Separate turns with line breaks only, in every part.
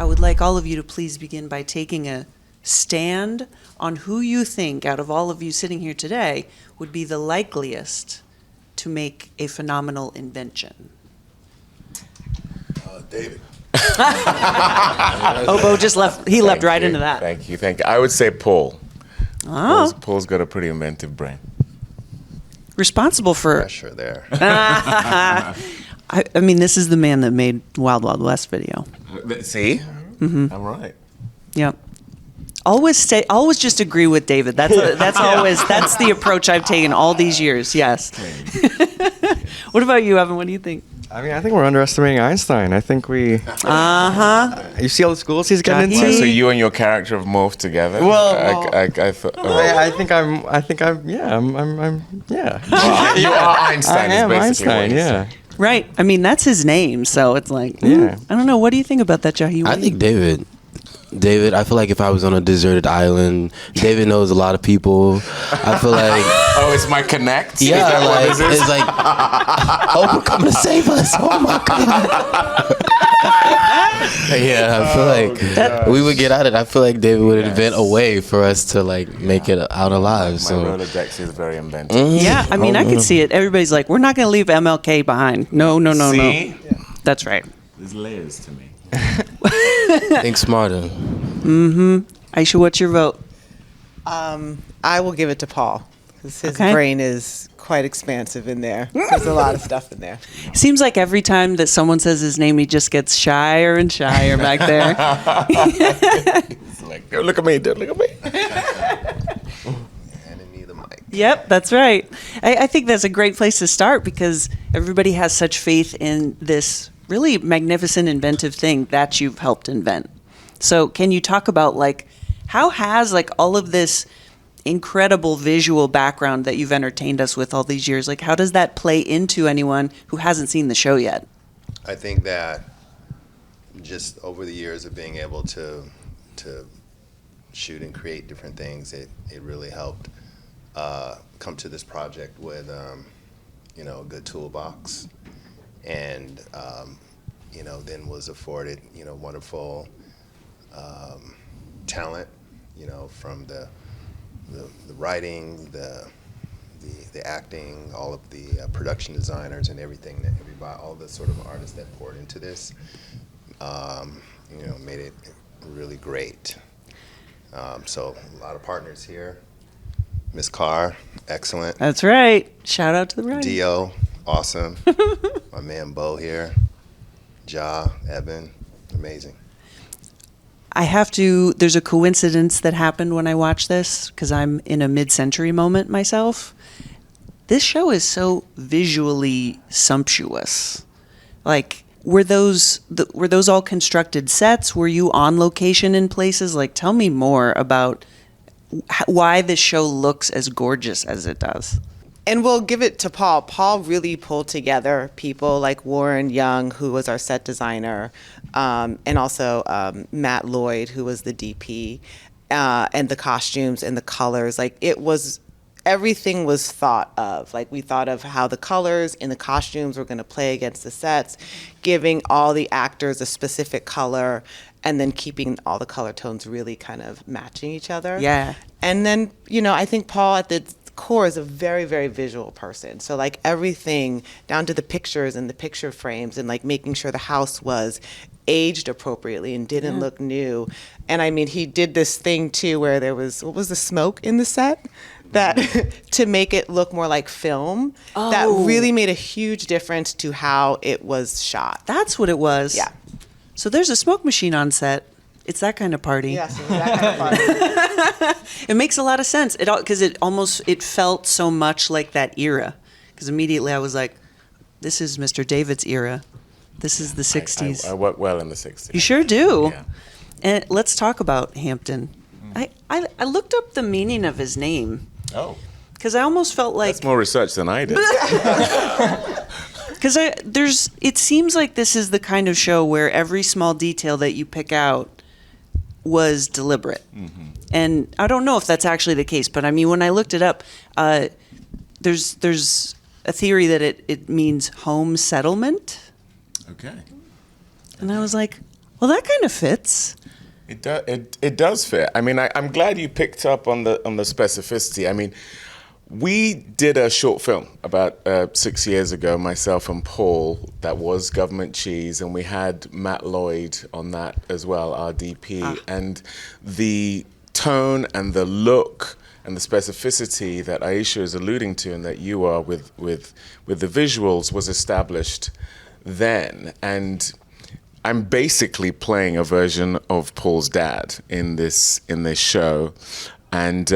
I would like all of you to please begin by taking a stand on who you think, out of all of you sitting here today, would be the likeliest to make a phenomenal invention.
David.
Bo just left. He left right into that.
Thank you. I would say Paul.
Oh.
Paul's got a pretty inventive brain.
Responsible for...
Pressure there.
I mean, this is the man that made Wild Wild West video.
See? Mm-hmm. I'm right.
Yep. Always just agree with David. That's the approach I've taken all these years. Yes. What about you, Evan? What do you think?
I mean, I think we're underestimating Einstein. I think we... You see all the schools he's getting into?
So you and your character have morphed together?
Well,
I thought...
I think I'm, yeah.
Well, you are Einstein.
I am
basically
Einstein, yeah.
Right. I mean, that's his name, so it's like...
Yeah.
I don't know. What do you think about that, Jahi?
I think David, I feel like if I was on a deserted island, David knows a lot of people. I feel like...
Oh, it's my connect?
Yeah, like, it's like, oh, we're coming to save us. Oh, my God. Yeah, I feel like we would get at it. I feel like David would invent a way for us to, like, make it out alive.
My Rolodex is very inventive.
Yeah, I mean, I can see it. Everybody's like, we're not going to leave MLK behind. No.
See?
Yeah. That's right.
There's layers to me.
Think smarter.
Mm-hmm. Aeysha, what's your vote?
I will give it to Paul, because his
Okay.
brain is quite expansive in there. There's a lot of stuff in there.
It seems like every time that someone says his name, he just gets shyer and shyer back there.
It's like, don't look at me, don't look at me.
Handing me the mic.
Yep, that's right. I think that's a great place to start because everybody has such faith in this really magnificent, inventive thing that you've helped invent. So can you talk about, like, how has, like, all of this incredible visual background that you've entertained us with all these years, like, how does that play into anyone who hasn't seen the show yet?
I think that just over the years of being able to shoot and create different things, it really helped come to this project with a good toolbox, and then was afforded wonderful talent, from the writing, the acting, all of the production designers and everything that everybody, all the sort of artists that poured into this, made it really great. So a lot of partners here. Miss Carr, excellent.
That's right. Shout out to the writing.
Dio, awesome. My man Bo here. Ja, Evan, amazing.
There's a coincidence that happened when I watched this, because I'm in a mid-century moment myself. This show is so visually sumptuous. Like, were those all constructed sets? Were you on location in places? Like, tell me more about why this show looks as gorgeous as it does.
And we'll give it to Paul. Paul really pulled together people like Warren Young, who was our set designer, and also Matt Lloyd, who was the DP, and the costumes and the colors. Like, everything was thought of. Like, we thought of how the colors in the costumes were going to play against the sets, giving all the actors a specific color, and then keeping all the color tones really kind of matching each other.
Yeah.
And then, I think Paul at the core is a very, very visual person. So, like, everything down to the pictures and the picture frames, and like making sure the house was aged appropriately and didn't look new. And I mean, he did this thing too where there was, what was the smoke in the set? That to make it look more like film. Oh. That really made a huge difference to how it was shot.
That's what it was.
Yeah.
So there's a smoke machine on set. It's that kind of party.
Yes, it's that kind of party.
It makes a lot of sense. Because it felt so much like that era. Because immediately I was like, this is Mr. David's era. This is the 60s.
I work well in the 60s.
You sure do.
Yeah.
And let's talk about Hampton. I looked up the meaning of his name.
Oh.
Because I almost felt like...
That's more research than I did.
Because it seems like this is the kind of show where every small detail that you pick out was deliberate. Mm-hmm. And I don't know if that's actually the case, but I mean, when I looked it up, there's a theory that it means home settlement.
Okay.
And I was like, Well, that kind of fits.
It does fit. I mean, I'm glad you picked up on the specificity. I mean, we did a short film about 6 years ago, myself and Paul, that was Government Cheese, and we had Matt Lloyd on that as well, our DP. And the tone and the look and the specificity that Aeysha is alluding to and that you are with the visuals was established then. And I'm basically playing a version of Paul's dad in this show. And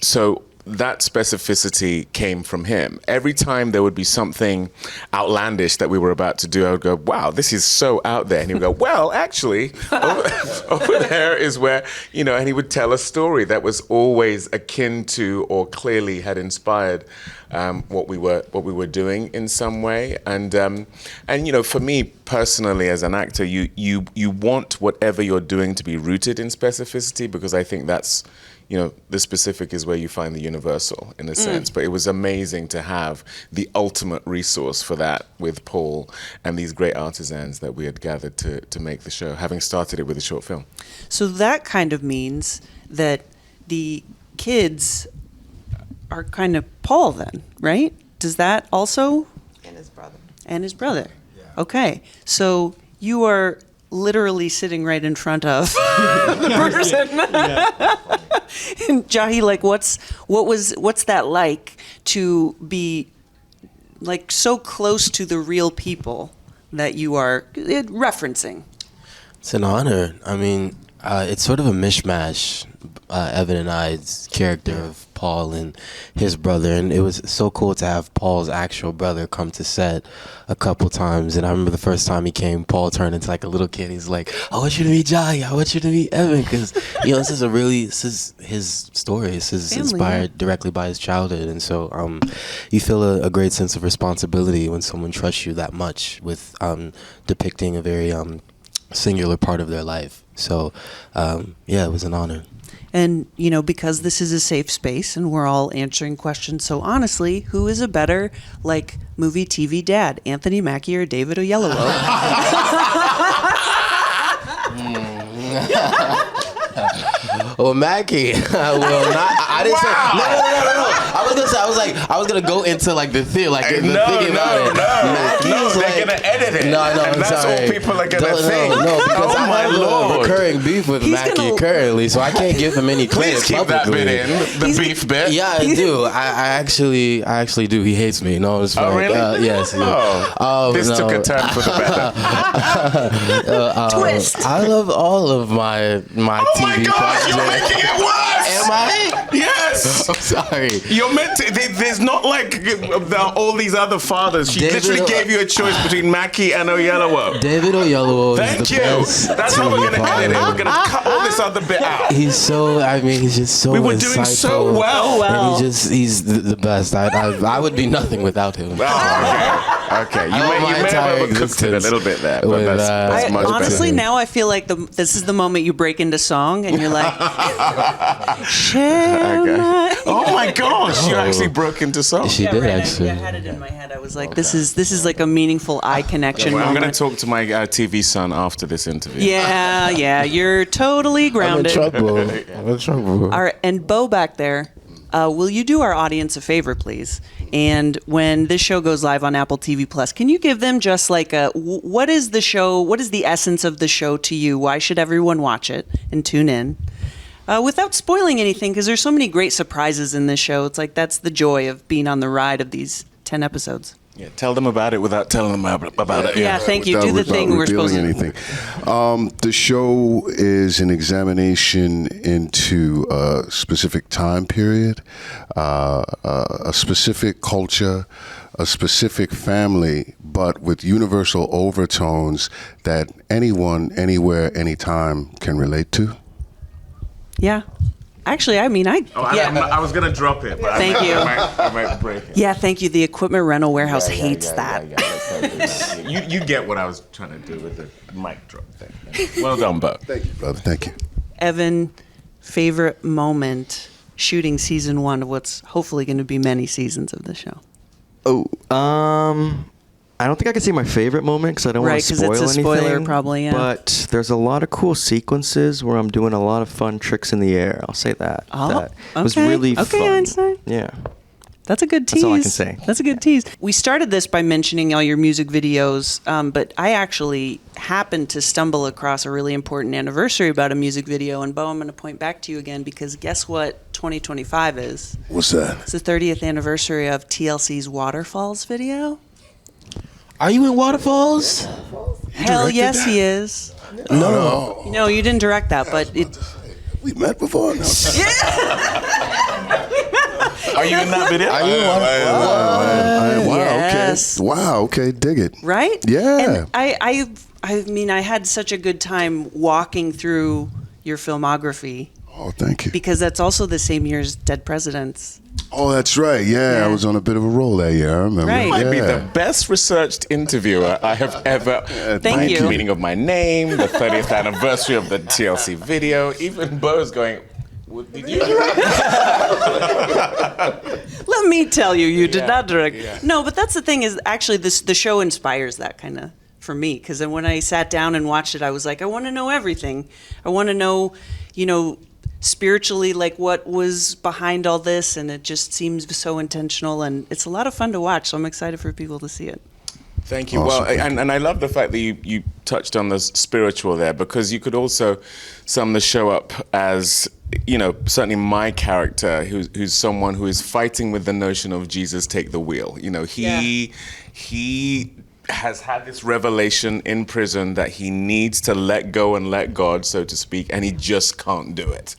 so that specificity came from him. Every time there would be something outlandish that we were about to do, I would go, wow, this is so out there. And he would go, well, actually, over there is where, and he would tell a story that was always akin to or clearly had inspired what we were doing in some way. And for me personally as an actor, you want whatever you're doing to be rooted in specificity, because I think that's, the specific is where you find the universal in a sense. But it was amazing to have the ultimate resource for that with Paul and these great artisans that we had gathered to make the show, having started it with a short film.
So that kind of means that the kids are kind of Paul then, right? Does that also?
And his brother.
And his brother. Yeah. Okay. So you are literally sitting right in front of the person. And Jahi, like, what's that like to be like so close to the real people that you are referencing?
It's an honor. I mean, it's sort of a mishmash, Evan and I's character of Paul and his brother, and it was so cool to have Paul's actual brother come to set a couple times. And I remember the first time he came, Paul turned into like a little kid. He's like, I want you to meet Jahi, I want you to meet Evan, because this is his story. This is
Family,
inspired directly by his childhood. And so you feel a great sense of responsibility when someone trusts you that much with depicting a very singular part of their life. So it was an honor.
And, because this is a safe space and we're all answering questions so honestly, who is a better, like, movie, TV dad, Anthony Mackie or David Oyelowo?
Well, Mackie, I didn't say, no. I was gonna go into like the thing, like the thing about it.
No, they're gonna edit it.
No,
and
I'm
that's
sorry.
all people are gonna think.
No, because I have a recurring beef with
He's
Mackie
gonna-
currently, so I can't give him any credit
Please keep that
publicly.
bit in, the beef bit.
Yeah, I do. I actually do. He hates me. No, it's fine.
Oh, really?
Yes.
This took a turn for the better.
Twist!
I love all of my
Oh my
TV
gosh, you're
projects.
making it worse!
Am I?
Yes!
I'm sorry.
You're meant to. There's not like all these other fathers. She
David
literally gave you a choice between Mackie and Oyelowo.
David Oyelowo
Thank
is the
you.
best.
That's how we're
TV
gonna edit it.
partner.
We're gonna cut all this other bit out.
He's just so
We were doing so
insightful.
well.
And he's the best. I would be nothing without him.
Oh, okay. You may have overcooked it a little bit there, but that's much
Honestly,
better.
now I feel like this is the moment you break into song and you're like, share my...
Oh my gosh, you actually broke into song.
She did
right,
actually.
I had it in my head. I was like, this is like a meaningful eye connection
Well, I'm
moment.
going to talk to my TV son after this interview.
Yeah, you're totally grounded.
I'm in trouble.
All right, and Bo back there, will you do our audience a favor, please? And when this show goes live on Apple TV Plus, can you give them just like what is the show? What is the essence of the show to you? Why should everyone watch it and tune in? Without spoiling anything, because there's so many great surprises in this show. It's like that's the joy of being on the ride of these 10 episodes.
Yeah, tell them about it without telling them about it.
Yeah, thank you. Do the thing we're supposed to do.
Anything. The show is an examination into a specific time period, a specific culture, a specific family, but with universal overtones that anyone, anywhere, anytime can relate to.
Yeah. Actually, I mean, I
was going to drop it, but
Thank you.
I might break it.
Yeah, thank you. The equipment rental warehouse hates that.
You get what I was trying to do with the mic drop thing. Well done, Bo.
Thank you, brother. Thank you.
Evan, favorite moment shooting season 1 of what's hopefully going to be many seasons of the show?
I don't think I can say my favorite moment because I don't want
Right,
to
'cause
spoil
it's a
anything.
spoiler probably, yeah.
But there's a lot of cool sequences where I'm doing a lot of fun tricks in the air. I'll say that.
Oh,
that was
okay.
really
Okay,
fun.
Einstein.
Yeah.
That's a good tease.
That's all I can say.
That's a good tease. We started this by mentioning all your music videos, but I actually happened to stumble across a really important anniversary about a music video. And Bo, I'm going to point back to you again because guess what 2025 is?
What's that?
It's the 30th anniversary of TLC's Waterfalls video.
Are you in Waterfalls?
Hell yes, he is.
No.
No, you didn't direct that, but it.
We met before. No.
Are you in that video?
Are you in Waterfalls?
Wow.
Yes.
Okay. Wow. Okay. Dig it.
Right?
Yeah.
And I mean, I had such a good time walking through your filmography
Oh, thank you.
because that's also the same year as Dead Presidents.
Oh, that's right. Yeah,
Yeah.
I was on a bit of a roll that year. I remember.
Right.
Might be
Yeah.
the best researched interviewer I have ever.
Thank you.
Meaning of my name, the 30th anniversary of the TLC video. Even Bo's going, "What did you direct?"
Let me tell you, you did
Yeah,
not direct.
yeah.
No, but that's the thing is actually the show inspires that kind of for me because then when I sat down and watched it, I was like, I want to know everything. I want to know, spiritually, like what was behind all this, and it just seems so intentional, and it's a lot of fun to watch. So I'm excited for people to see it.
Thank you.
Awesome.
Well, and I love the fact that you touched on the spiritual there because you could also sum the show up as, certainly my character who's someone who is fighting with the notion of Jesus take the wheel. He has had this revelation in prison that he needs to let go and let God, so to speak, and he just can't do it.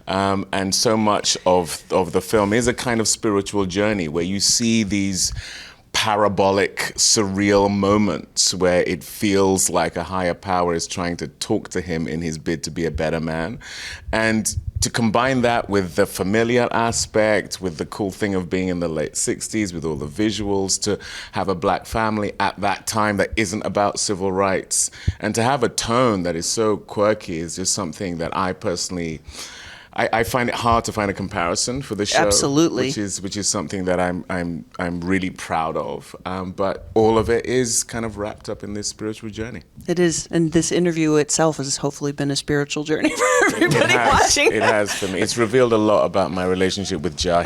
And so much of the film is a kind of spiritual journey where you see these parabolic, surreal moments where it feels like a higher power is trying to talk to him in his bid to be a better man. And to combine that with the familiar aspect, with the cool thing of being in the late 60s, with all the visuals, to have a black family at that time that isn't about civil rights, and to have a tone that is so quirky is just something that I personally... I find it hard to find a comparison for the show.
Absolutely.
Which is something that I'm really proud of. But all of it is kind of wrapped up in this spiritual journey.
It is, and this interview itself has hopefully been a spiritual journey for everybody watching.
It has for me. It's revealed a lot about my relationship with Jahi.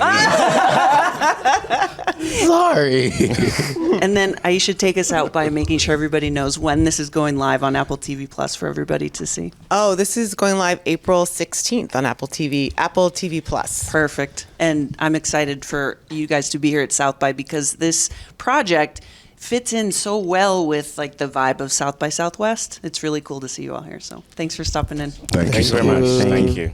Sorry.
And then Aeysha, take us out by making sure everybody knows when this is going live on Apple TV Plus for everybody to see.
Oh, this is going live April 16th on Apple TV Plus.
Perfect. And I'm excited for you guys to be here at South by because this project fits in so well with like the vibe of South by Southwest. It's really cool to see you all here. So thanks for stopping in.
Thank you
Thanks
so
very
much.
much. Thank you.